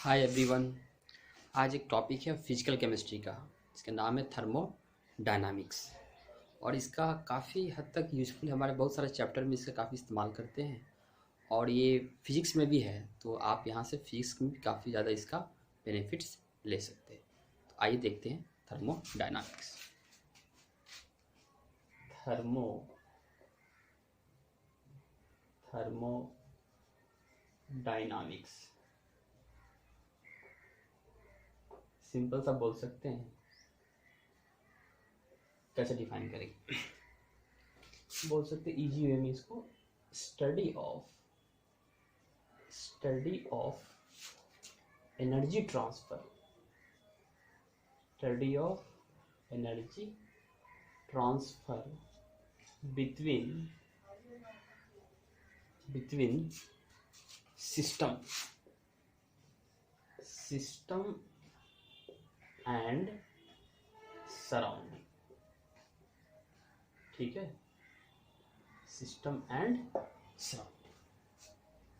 Hi everyone. आज एक topic है फिजिकल केमिस्ट्री का। इसका नाम है थर्मोडायनामिक्स और इसका काफ़ी हद तक यूज़फुल है। हमारे बहुत सारे चैप्टर में इसका काफ़ी इस्तेमाल करते हैं और ये फिजिक्स में भी है, तो आप यहाँ से फिजिक्स में भी काफ़ी ज़्यादा इसका बेनिफिट्स ले सकते हैं। तो आइए देखते हैं थर्मोडायनामिक्स। थर्मोडायनामिक्स सिंपल सा बोल सकते हैं, कैसे डिफाइन करेंगे? बोल सकते इजी वे में इसको study of energy transfer between system and surrounding। ठीक है, सिस्टम एंड सराउंडिंग।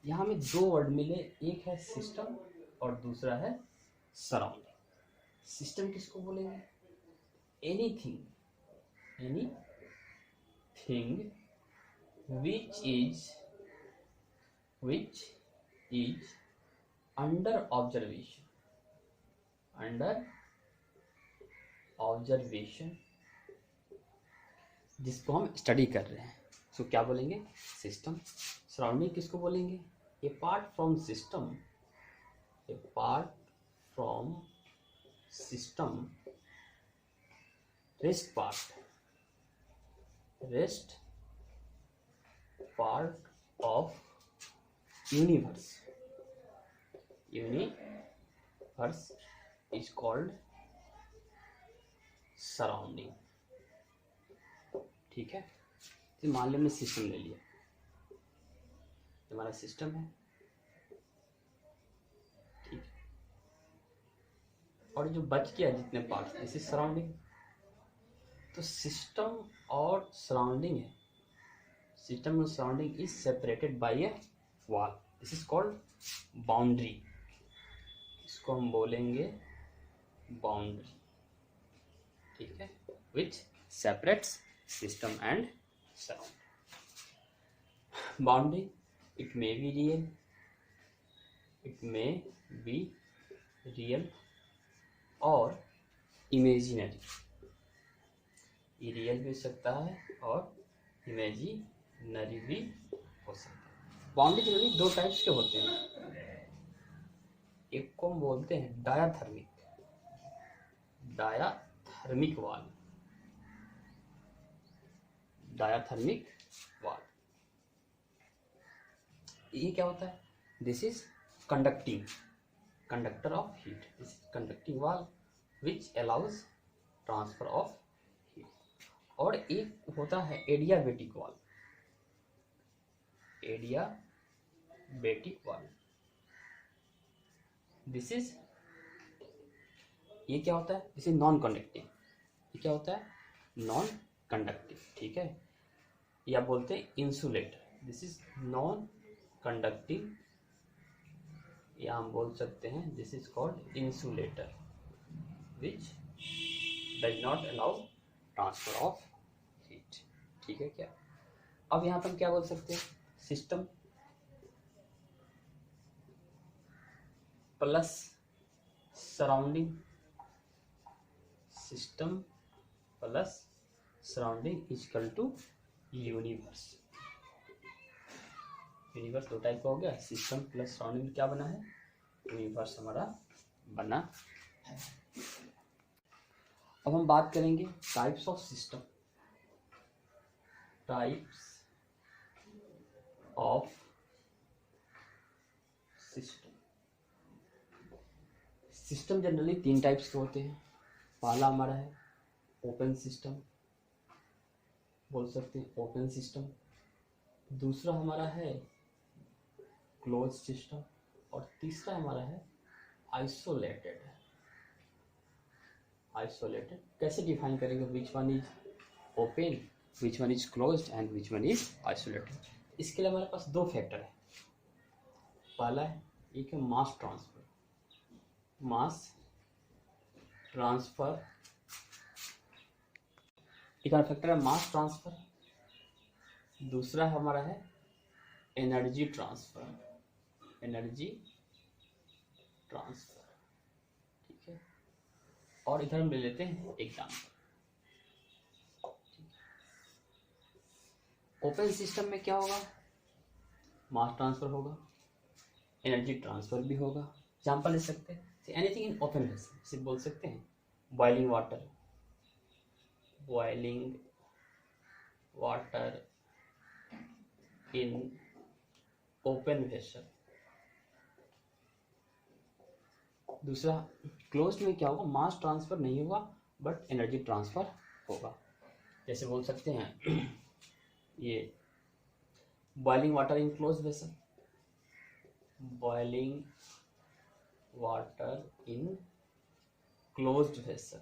यहाँ में दो वर्ड मिले, एक है सिस्टम और दूसरा है सराउंडिंग। सिस्टम किसको बोलेंगे? Anything which is under observation, जिसको हम स्टडी कर रहे हैं, सो क्या बोलेंगे? सिस्टम। सराउंडिंग किसको बोलेंगे? Apart from system rest part of universe is called surrounding. ठीक है, तो मान लो हमने सिस्टम ले लिया, हमारा सिस्टम है, ठीक है, और जो बच गया जितने पार्ट्स, दिस इज सराउंडिंग। तो सिस्टम और सराउंडिंग है, सिस्टम और surrounding is separated by A wall, this is called boundary. इसको हम बोलेंगे बाउंड्री। ठीक है, which separates system and surrounding। boundary, it may be real और imaginary। ये रियल भी हो सकता है और इमेजिनरी भी हो सकता है। बाउंड्री जनरली दो टाइप्स के होते हैं, एक को हम बोलते हैं डायाथर्मिक वॉल। ये क्या होता है? This is conductor of heat, this is conducting wall which allows transfer of heat. और एक होता है एडियाबेटिक वॉल। दिस इज, ये क्या होता है? This is non conducting. ये क्या होता है? Non conductive. ठीक है, या बोलते हैं insulator, this is non conductive, या हम बोल सकते हैं this is called insulator which does not allow transfer of heat. ठीक है क्या? अब यहाँ पर हम क्या बोल सकते हैं? System plus surrounding, system plus surrounding equal to universe. Universe दो टाइप का हो गया, सिस्टम प्लस सराउंडिंग क्या बना है? यूनिवर्स हमारा बना है। अब हम बात करेंगे types of system. System generally तीन टाइप्स के होते हैं। पहला हमारा है ओपन सिस्टम, बोल सकते हैं ओपन सिस्टम। दूसरा हमारा है क्लोज सिस्टम और तीसरा हमारा है आइसोलेटेड। कैसे डिफाइन करेंगे? Which one is open, which one is closed and which one is isolated. इसके लिए हमारे पास दो फैक्टर है। पहला है एक है मास ट्रांसफर, मास ट्रांसफर, एक फैक्टर है मास ट्रांसफर, दूसरा हमारा है एनर्जी ट्रांसफर, एनर्जी ट्रांसफर, ठीक है। और इधर हम ले लेते हैं एग्जाम्पल। ओपन सिस्टम में क्या होगा, मास ट्रांसफर होगा, एनर्जी ट्रांसफर भी होगा। एग्जाम्पल ले सकते हैं, एनीथिंग इन ओपन वेसल, सिर्फ बोल सकते हैं boiling water, boiling water in open vessel. दूसरा क्लोज्ड में क्या होगा, मास ट्रांसफर नहीं होगा बट एनर्जी ट्रांसफर होगा। जैसे बोल सकते हैं ये boiling water in closed vessel, boiling water in closed vessel.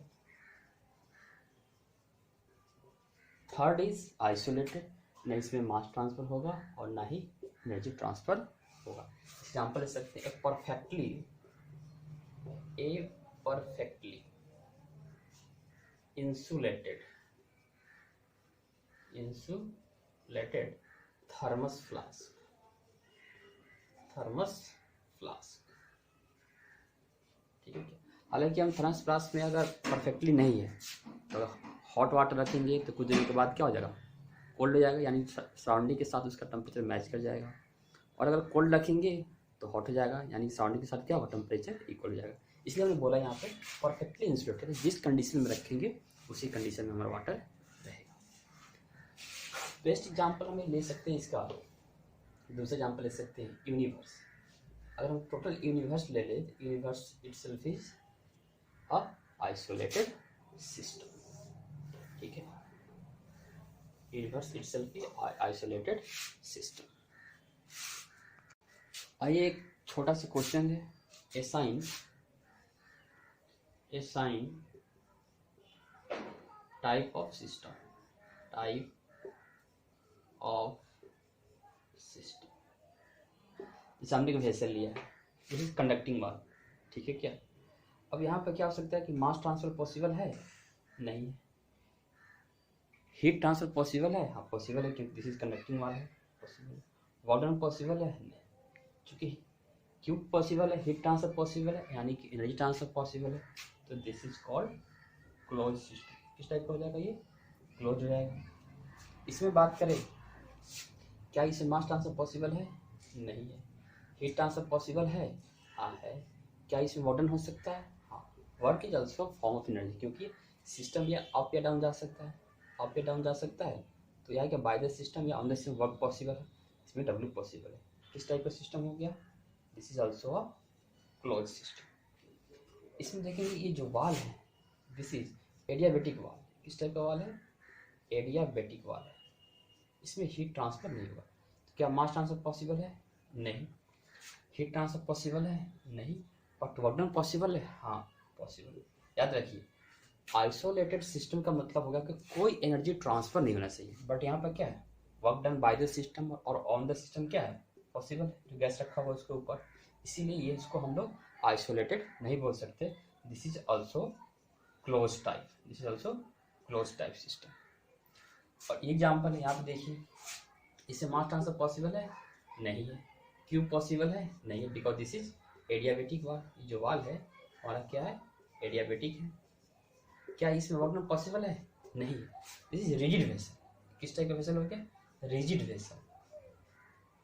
Third is isolated, न इसमें मास ट्रांसफर होगा और ना ही एनर्जी ट्रांसफर होगा। एग्जाम्पल ले सकते हैं, ए परफेक्टली insulated थर्मस फ्लास्क, ठीक है। हालांकि हम थर्मस फ्लास्क में अगर परफेक्टली नहीं है तो हॉट वाटर रखेंगे तो कुछ देर के बाद क्या हो जाएगा, कोल्ड हो जाएगा, यानी सराउंडिंग के साथ उसका टेम्परेचर मैच कर जाएगा। और अगर कोल्ड रखेंगे तो हॉट हो जाएगा, यानी सराउंडिंग के साथ क्या होगा, टेम्परेचर इक्वल हो जाएगा। इसलिए हमने बोला यहाँ पे परफेक्टली इंसुलेटेड, जिस कंडीशन में रखेंगे उसी कंडीशन में हमारा वाटर रहेगा। बेस्ट एग्जाम्पल हमें ले सकते हैं इसका, दूसरा एग्जाम्पल ले सकते हैं यूनिवर्स। अगर हम टोटल यूनिवर्स ले लें तो universe itself is a isolated system, ठीक है। Universe itself is isolated system. आइए एक छोटा सा क्वेश्चन है, ए साइन टाइप ऑफ सिस्टम, जैसे हमने वेसल लिया है, दिस इज कंडक्टिंग वाल, ठीक है क्या। अब यहाँ पर क्या हो सकता है कि मास ट्रांसफर पॉसिबल है, नहीं है। हीट ट्रांसफर पॉसिबल है, हाँ पॉसिबल है, क्योंकि दिस इज कंडक्टिंग वाल है, पॉसिबल है। वार्डन पॉसिबल है, नहीं, चूँकि क्यों पॉसिबल है, हीट ट्रांसफर पॉसिबल है, यानी कि एनर्जी ट्रांसफर पॉसिबल है, तो this is called close system. किस टाइप का हो जाएगा, ये क्लोज हो जाएगा। इसमें बात करें, क्या इसमें मास ट्रांसफर पॉसिबल है, नहीं है। हीट ट्रांसफर पॉसिबल है, हाँ है। क्या इसमें वार्डन हो सकता है, हाँ। Work is also form of energy, क्योंकि सिस्टम या अप या डाउन जा सकता है, अप या डाउन जा सकता है, तो यहाँ क्या बाय द सिस्टम या on the system work possible है, इसमें डब्ल्यू पॉसिबल है। किस टाइप का सिस्टम हो गया, this is also a close system. इसमें देखेंगे ये जो वाल है, दिस इज एडियाबेटिक वाल। किस टाइप का वाल है, एडियाबेटिक वाल है। इसमें हीट ट्रांसफर नहीं होगा, तो क्या मास ट्रांसफर पॉसिबल है, नहीं। हीट ट्रांसफर पॉसिबल है, नहीं। बट वर्क डन पॉसिबल है, हाँ पॉसिबल है। याद रखिए, आइसोलेटेड सिस्टम का मतलब होगा कि कोई एनर्जी ट्रांसफर नहीं होना चाहिए, बट यहाँ पर क्या है, work done by the system और ऑन द सिस्टम क्या है, पॉसिबल है, जो गैस रखा हुआ है उसके ऊपर। इसीलिए ये इसको हम लोग आइसोलेटेड नहीं बोल सकते, this is also close type, this is also close type system. और ये एग्जाम्पल है, यहाँ पे देखिए, इससे मास ट्रांसफर पॉसिबल है, नहीं है। क्यों पॉसिबल है, नहीं है, बिकॉज दिस इज एडियाबेटिक वाल। ये जो वाल है हमारा क्या है, एडियाबेटिक है। क्या इसमें वर्क डन पॉसिबल है, नहीं। This is rigid vessel. किस टाइप का वेसल हो गया, रिजिड वेसल,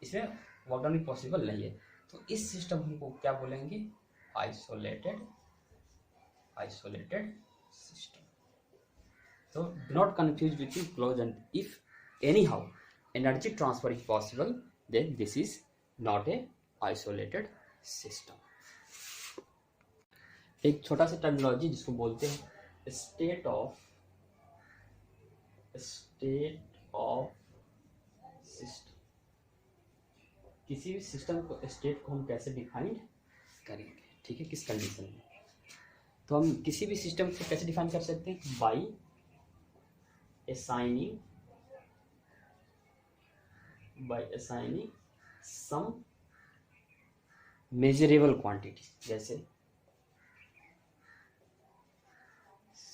इसमें वर्क डन भी पॉसिबल नहीं है। तो इस सिस्टम को क्या बोलेंगे, isolated system. So do not confuse between closed and, if anyhow energy transfer is possible, then this is not a isolated system. एक छोटा सा टर्मिनोलॉजी जिसको बोलते हैं स्टेट ऑफ सिस्टम। किसी भी सिस्टम को, स्टेट को हम कैसे डिफाइन करेंगे, ठीक है, किस कंडीशन में। तो हम किसी भी सिस्टम को कैसे डिफाइन कर सकते हैं, by assigning some measurable quantity। जैसे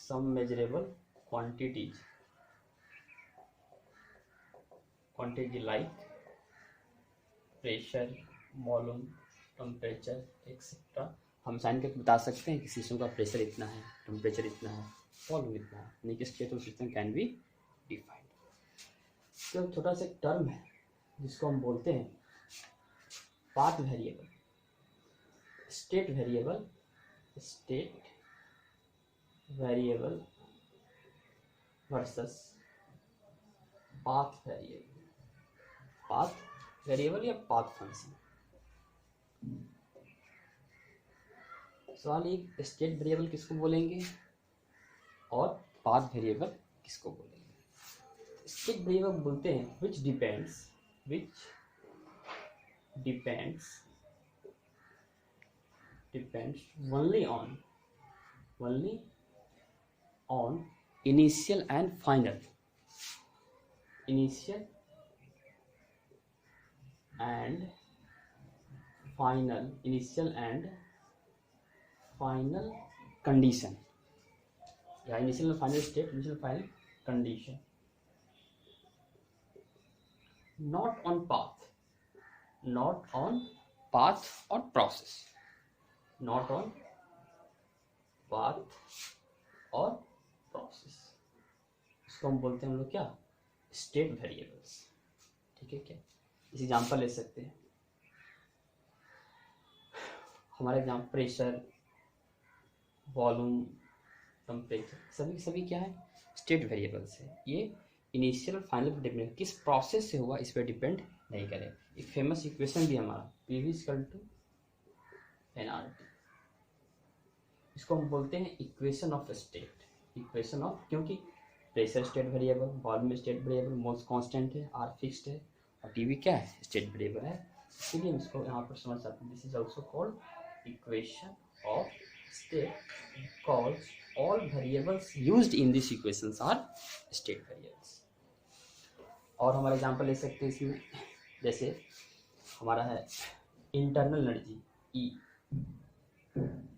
some measurable quantities like pressure, volume, temperature etcetera. हम साइन करके बता सकते हैं कि सिस्टम का प्रेशर इतना है, टेम्परेचर इतना है, वॉल्यूम इतना है, यानी कि state of system can be defined. तो छोटा सा एक टर्म है जिसको हम बोलते हैं path variable, state variable, versus path variable या पाथ फंक्शन। सवाल एक, स्टेट वेरिएबल किसको बोलेंगे और पाथ वेरिएबल किसको बोलेंगे। स्टेट वेरिएबल बोलते हैं which depends only on initial and final condition या initial and final state, initial final condition, not on path or process, इसको हम बोलते हैं हम लोग क्या, स्टेट वेरिएबल्स। ठीक है, क्या इस एग्जांपल ले सकते हैं। हमारे एग्जाम्पल प्रेशर, वॉल्यूम, टेम्परेचर सभी क्या है, स्टेट वेरिएबल्स है। ये इनिशियल और फाइनल पर डिपेंड, किस प्रोसेस से हुआ इस पर डिपेंड नहीं करे। एक फेमस इक्वेशन भी हमारा PV = nRT, इसको हम बोलते हैं इक्वेशन ऑफ स्टेट, क्योंकि pressure state variable, volume state variable, moles constant है, R फिक्स्ड है और TV क्या है, स्टेट वेरिएबल है। इसलिए हम इसको यहाँ पर समझ सकते हैं। This is also called equation of state, because all variables used in these equations are state variables। और हमारा एग्जांपल ले सकते हैं इसमें, जैसे हमारा है इंटरनल एनर्जी E,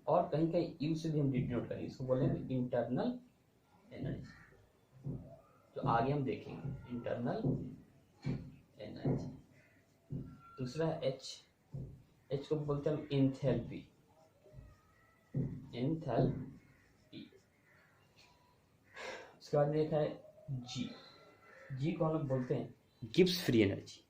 और कहीं कहीं U से भी हम डिनोट करेंगे, इसको बोलेंगे इंटरनल एनर्जी, तो आगे हम देखेंगे इंटरनल एनर्जी। दूसरा है H को बोलते हैं हम एंथैल्पी। उसके बाद में एक है G को हम लोग बोलते हैं गिब्स फ्री एनर्जी,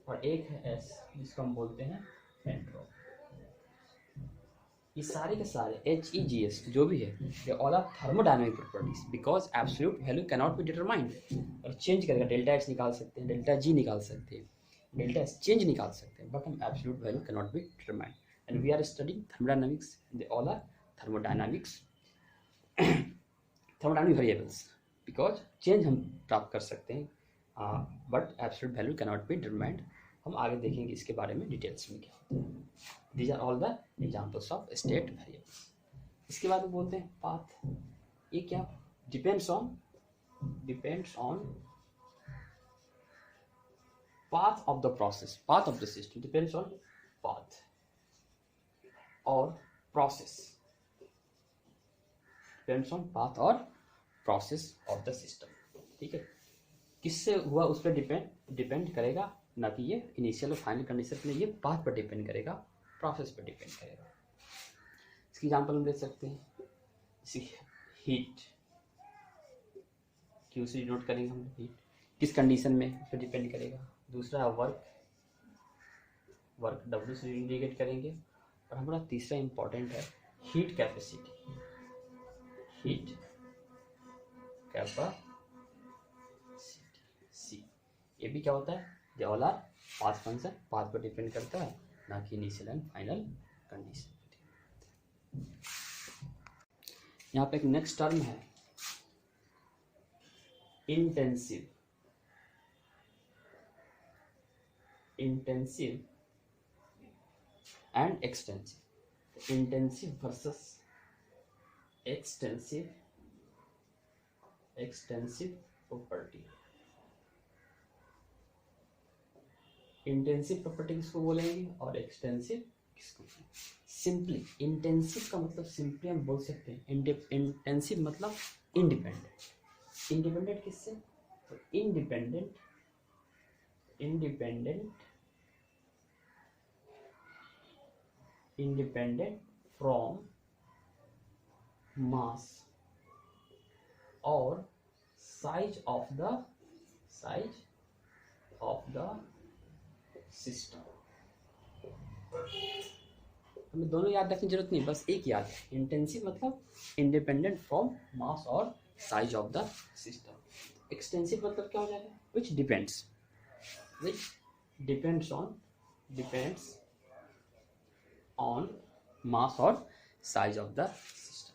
और एक है S जिसको हम बोलते हैं एंट्रोपी। ये सारे के सारे HEGS जो भी है, they all are thermodynamic properties, because absolute value can not be determined. और चेंज करेगा, डेल्टा H निकाल सकते हैं, डेल्टा G निकाल सकते हैं, डेल्टा S चेंज निकाल सकते हैं, बट हम absolute value can not be determined. And we are studying thermodynamics, they all are thermodynamic variables, because change हम प्राप्त कर सकते हैं, but absolute value can not be determined. हम आगे देखेंगे इसके बारे में डिटेल्स में क्या होता है। These are all the examples of state variables। इसके बाद में बोलते हैं पाथ। ये क्या, depends on path of the process, path of the system, depends on path और प्रोसेस, डिपेंड्स ऑन पाथ और प्रोसेस ऑफ द सिस्टम। ठीक है, किससे हुआ उस पर डिपेंड करेगा, ना कि ये इनिशियल और फाइनल कंडीशन में, ये पाथ पर डिपेंड करेगा, प्रोसेस पर डिपेंड करेगा। इसकी एग्जांपल हम देख सकते हैं, हीट, क्यू से नोट करेंगे हम, हीट किस कंडीशन में उस पर डिपेंड करेगा। दूसरा वर्क W से इंडिकेट करेंगे। और हमारा तीसरा इंपॉर्टेंट है हीट कैपेसिटी, C। ये भी क्या होता है, they all our path function, path पर डिपेंड करता है, ना कि इनिशियल एंड फाइनल कंडीशन। यहाँ पे एक नेक्स्ट टर्म है intensive and extensive. Intensive versus extensive property. Intensive property किसको बोलेंगे और एक्सटेंसिव किसको बोलेंगे? सिंपली इंटेंसिव का मतलब सिंपली हम बोल सकते हैं इंटेंसिव मतलब इंडिपेंडेंट। इंडिपेंडेंट किससे? तो इंडिपेंडेंट फ्रॉम मास और साइज ऑफ द सिस्टम। हमें दोनों याद रखने की जरूरत नहीं, बस एक याद है। इंटेंसिव मतलब इंडिपेंडेंट फ्रॉम मास और size of the system. Extensive मतलब क्या हो जाएगा? विच डिपेंड्स ऑन मास और size of the system.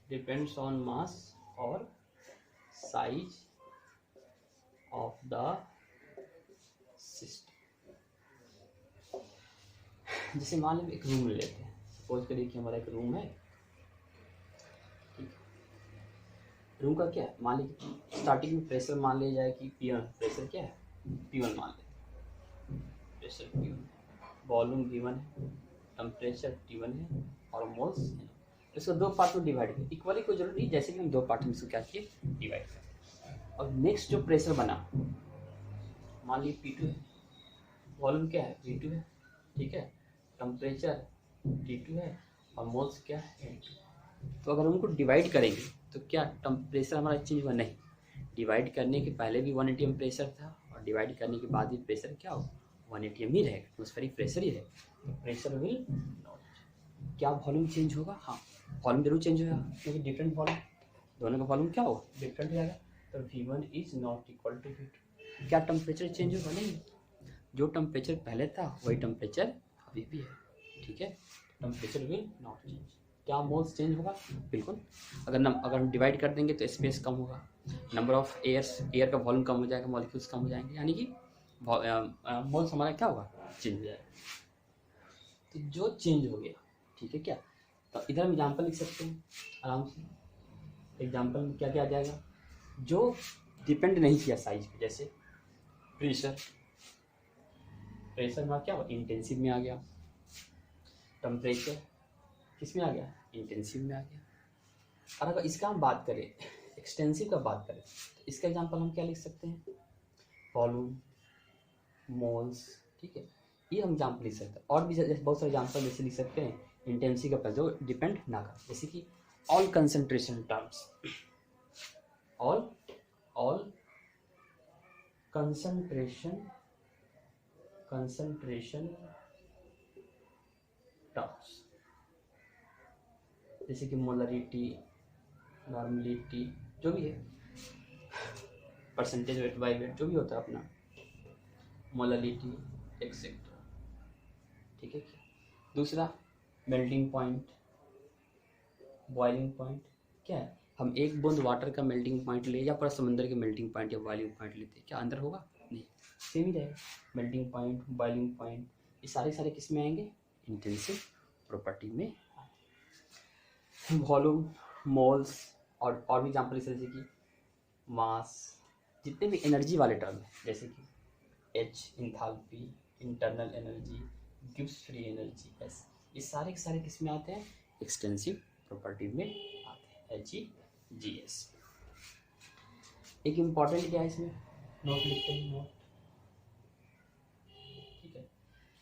Depends on मास और साइज ऑफ द सिस्टम। जैसे मान लो एक रूम ले लेते हैं, सपोज करिए कि हमारा एक रूम है, ठीक है। रूम का क्या है, मान लीजिए स्टार्टिंग में प्रेशर मान लिया जाए कि P1, प्रेशर क्या है P1 मान लें, प्रेशर P1, वॉल्यूम V1 है, टेम्परेचर T1 है और मोल्स है। इसको दो पार्ट में डिवाइड किया, इक्वली कोई जरूरी नहीं, जैसे कि हम दो पार्ट में इसको क्या किए डिवाइड किया। और नेक्स्ट जो प्रेशर बना, मान लीजिए P2 है, वॉल्यूम क्या है V2 है, ठीक है, टेम्परेचर T2 है और मोल्स क्या है N2। तो अगर उनको डिवाइड करेंगे तो क्या टेम्परेचर हमारा चेंज हुआ? नहीं। डिवाइड करने के पहले भी 180 प्रेशर था और डिवाइड करने के बाद भी प्रेशर क्या हो 180 ही रहेगा, एटमॉस्फेरिक प्रेशर ही है। तो प्रेशर विल नॉट। क्या वॉल्यूम चेंज होगा? हाँ, वॉल्यूम जरूर चेंज होगा, क्योंकि डिफरेंट वॉल्यूम, दोनों का वॉल्यूम क्या होगा? डिफरेंट हो जाएगा। तो V1 is not equal to V2। क्या टेम्परेचर चेंज होगा? नहीं, जो टेम्परेचर पहले था वही टेम्परेचर अभी भी है, ठीक है। Temperature will not change. क्या मोल्स चेंज होगा? बिल्कुल। अगर हम डिवाइड कर देंगे तो स्पेस कम होगा, नंबर ऑफ एयर का वॉल्यूम कम हो जाएगा, मॉलिक्यूल्स कम हो जाएंगे, यानी कि मोल्स हमारा क्या होगा? चेंज हो जाएगा। तो जो चेंज हो गया, ठीक है क्या, तो इधर हम एग्जाम्पल लिख सकते हैं आराम से। एग्जाम्पल में क्या क्या आ जाएगा? जो डिपेंड नहीं किया साइज पे, जैसे प्रेशर में क्या हुआ? इंटेंसिव में आ गया। टेम्परेचर किस में आ गया? इंटेंसिव में आ गया। और अगर इसका हम बात करें, एक्सटेंसिव का बात करें, तो इसका एग्जांपल हम क्या लिख सकते हैं? वॉल्यूम, मोल्स, ठीक है, ये हम एग्जांपल लिख सकते हैं। और भी जैसे बहुत सारे एग्जांपल जैसे लिख सकते हैं इंटेंसिव का, जो डिपेंड ना कर, जैसे कि all concentration terms, all concentration terms, जैसे कि मोलरिटी, नॉर्मलिटी, जो भी है, परसेंटेज वेट बाई वेट, जो भी होता है अपना, मोलरिटी एक्सेट्रा, ठीक है क्या। दूसरा मेल्टिंग पॉइंट, बॉइलिंग पॉइंट, क्या है? हम एक बूंद वाटर का मेल्टिंग पॉइंट ले या पूरा समंदर के मेल्टिंग पॉइंट या बॉइलिंग पॉइंट लेते हैं, क्या अंदर होगा? नहीं, सेम ही रहेगा। मेल्टिंग पॉइंट, बॉइलिंग पॉइंट, ये सारे किस में आएंगे? इंटेंसिव प्रॉपर्टी में। वॉल्यूम, मोल्स और भी एग्जाम्पल जैसे कि मास, जितने भी एनर्जी वाले टर्म हैं, जैसे कि H enthalpy, internal energy, Gibbs free energy, S, ये सारे के सारे किस में आते हैं? एक्सटेंसिव प्रॉपर्टी में आते हैं, HEGS। एक इम्पॉर्टेंट क्या है इसमें, नोट लिखते हैं, नोट, ठीक है।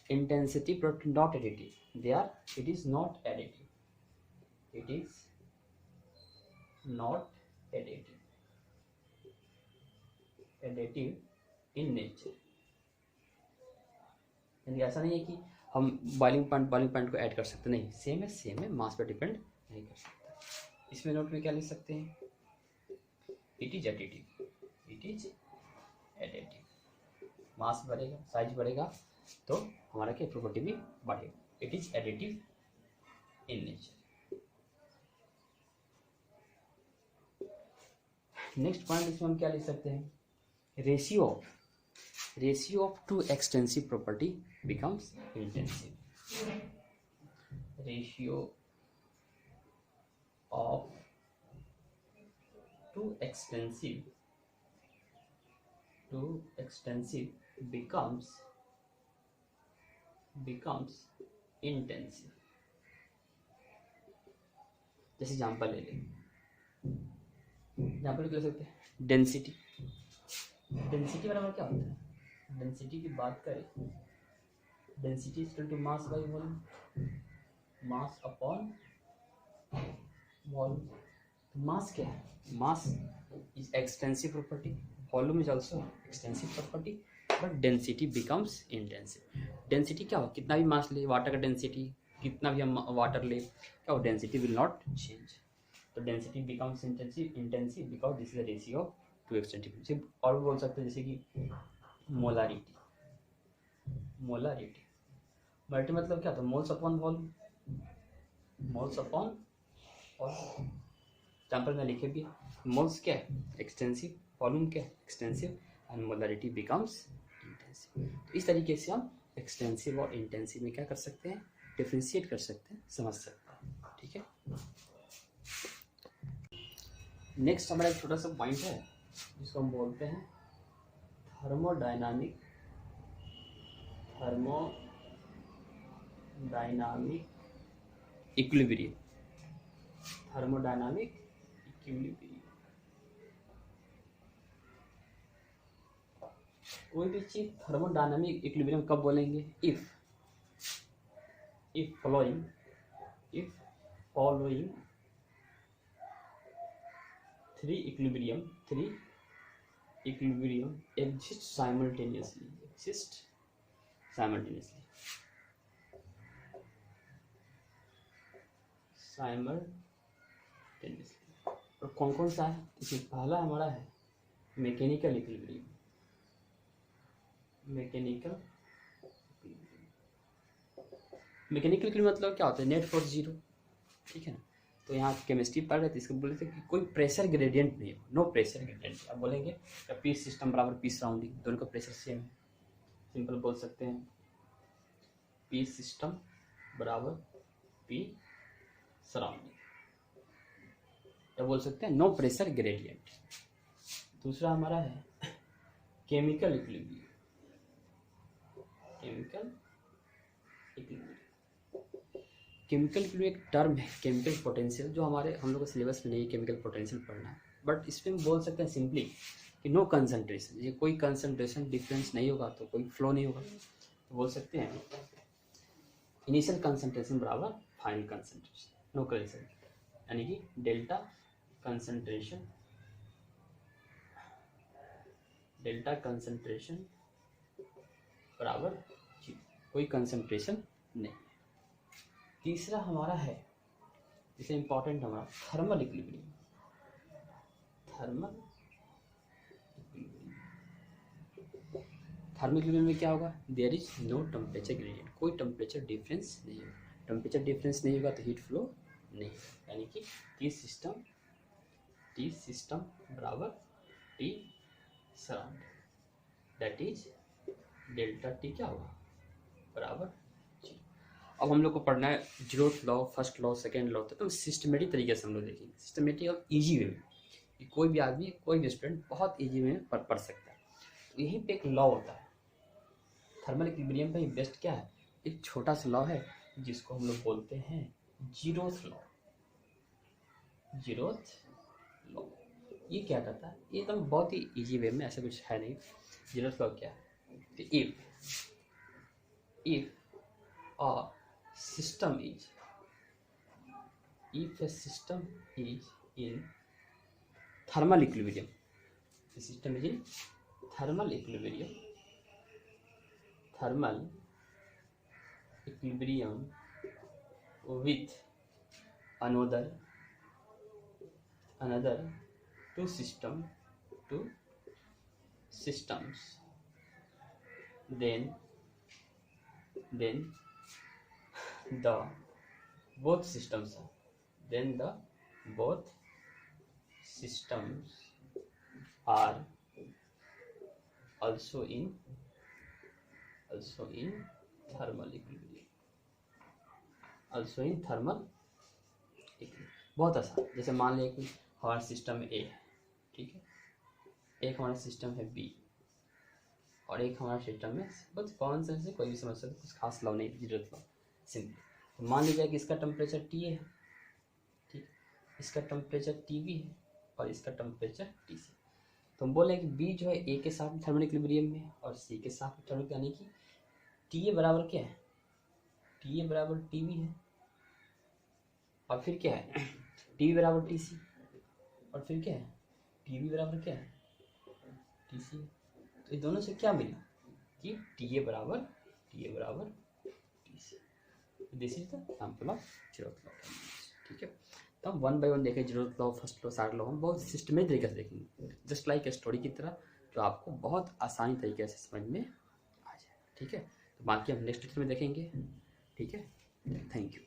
Intensity property not additive, they are, it is not additive, it is not additive in nature। यानी ऐसा नहीं है कि हम बॉइलिंग पॉइंट को ऐड कर सकते, नहीं, सेम है, मास पर डिपेंड नहीं कर सकता। इसमें नोट में क्या लिख सकते हैं? इट इज एडिटिव, मास बढ़ेगा, साइज बढ़ेगा तो हमारा क्या प्रॉपर्टी भी बढ़ेगा। It is additive in nature. Next point इसमें हम क्या लिख सकते हैं? Ratio of two extensive property becomes intensive. Ratio of two extensive becomes intensive. जैसे एग्जाम्पल ले लें, एग्जाम्पल ले सकते हैं डेंसिटी। डेंसिटी बराबर क्या होता है? डेंसिटी की बात करें, density is equal to mass by volume, mass upon volume. Mass क्या है? Mass is extensive property, volume is also extensive property, but density becomes intensive. Density क्या हो, कितना भी मास ले, वाटर का डेंसिटी कितना भी हम वाटर ले, क्या हो, डेंसिटी विल नॉट चेंज। तो density becomes intensive because this is the ratio two extensive. सिर्फ और भी बोल सकते हैं जैसे कि मोलारिटी। मोलारिटी मतलब क्या था? Moles upon volume, moles upon volume. Example में लिखे भी, मोल्स क्या है? एक्सटेंसिव, वॉल्यूम क्या है? Extensive, and molarity becomes intensive. तो इस तरीके से हम एक्सटेंसिव और इंटेंसिव में क्या कर सकते हैं? डिफ्रेंशिएट कर सकते हैं, समझ सकते हैं। ठीक है, नेक्स्ट हमारा एक छोटा सा पॉइंट है जिसको हम बोलते हैं थर्मोडायनामिक इक्विलिब्रियम। थर्मोडायनामिक इक्विलिब्रियम, कोई भी चीज थर्मोडायनामिक इक्विलिब्रियम कब बोलेंगे? If following three equilibrium exist simultaneously, और कौन कौन सा है? इसमें पहला हमारा है मैकेनिकल इक्विलिब्रियम। मैकेनिकल इक्विलिब्रियम मतलब क्या होता है? Net force zero. ठीक है ना, तो यहाँ केमिस्ट्री पढ़ रहे थे, इसको बोले थे कि कोई प्रेशर ग्रेडियंट नहीं हो, नो प्रेशर ग्रेडियंट। अब बोलेंगे पी सिस्टम बराबर पी सराउंडिंग, दोनों का प्रेशर सेम है। सिंपल बोल सकते हैं पी सिस्टम बराबर पी सराउंडिंग, या बोल सकते हैं नो प्रेशर ग्रेडियंट। दूसरा हमारा है केमिकल इक्विलिब्रियम। केमिकल इक्विलिब्रियम एक टर्म है, केमिकल पोटेंशियल, जो हम लोग को सिलेबस में नहीं केमिकल पोटेंशियल पढ़ना है, बट इसमें हम बोल सकते हैं सिंपली कि नो कंसंट्रेशन। ये कोई कंसंट्रेशन डिफरेंस नहीं होगा तो कोई फ्लो नहीं होगा, तो बोल सकते हैं इनिशियल कंसंट्रेशन बराबर फाइनल कंसंट्रेशन, नो कंसंट्रेशन, यानी कि डेल्टा कंसंट्रेशन बराबर कोई कंसंट्रेशन नहीं। तीसरा हमारा है, इसे इंपॉर्टेंट हमारा थर्मल इक्विलिब्रियम। थर्मल इक्विलिब्रियम में क्या होगा? There is no temperature gradient, कोई टेम्परेचर डिफरेंस नहीं होगा। टेम्परेचर डिफरेंस नहीं होगा तो हीट फ्लो नहीं, यानी कि टी सिस्टम बराबर T surround, that is delta T क्या होगा? बराबर। अब हम लोग को पढ़ना है zeroth law, first law, second law, तो सिस्टमेटिक तरीके से हम लोग देखेंगे, सिस्टमेटिक और ईजी वे में, कि कोई भी आदमी, कोई भी स्टूडेंट बहुत ईजी वे में पढ़ सकता है। तो यहीं पे एक लॉ होता है थर्मल इक्विलिब्रियम का। बेस्ट क्या है? एक छोटा सा लॉ है जिसको हम लोग बोलते हैं जीरोथ लॉ। ये क्या कहता है? ये एकदम बहुत ही ईजी वे में, ऐसा कुछ है नहीं। जीरोथ लॉ क्या है? If a system is in thermal equilibrium, the system is in thermal equilibrium with another two systems, then the both systems are also in thermal equilibrium, बहुत आसान। जैसे मान लिया कि हमारा सिस्टम ए है, ठीक है, एक हमारा सिस्टम है बी, और एक हमारा सिस्टम में बस कॉमन सेंस से कोई भी समझ सकते, कुछ खास लॉ नहीं, जीरो लॉ सिंपली। तो मान लीजिए कि इसका टेम्परेचर टी है, ठीक, इसका टेम्परेचर टी बी है और इसका टेम्परेचर टी सी। तो हम बोले कि बी जो है ए के साथ थर्मल इक्विलिब्रियम में और सी के साथ थर्मल, यानी कि टी ए बराबर क्या है, टी ए बराबर टी बी है, और फिर क्या है टी बी बराबर टी सी, और फिर क्या है टी बी बराबर क्या है टी सी। तो इन दोनों से क्या मिला कि टी ए बराबर T C. This is the example of zeroth law. ठीक है, तो हम वन बाय वन देखें zeroth law, first law, second law, हम बहुत सिस्टमेटिक तरीके से देखेंगे, जस्ट लाइक ए स्टोरी की तरह, जो आपको बहुत आसानी तरीके से समझ में आ जाए। ठीक है, तो बाकी हम नेक्स्ट लेक्चर में देखेंगे। ठीक है, थैंक यू।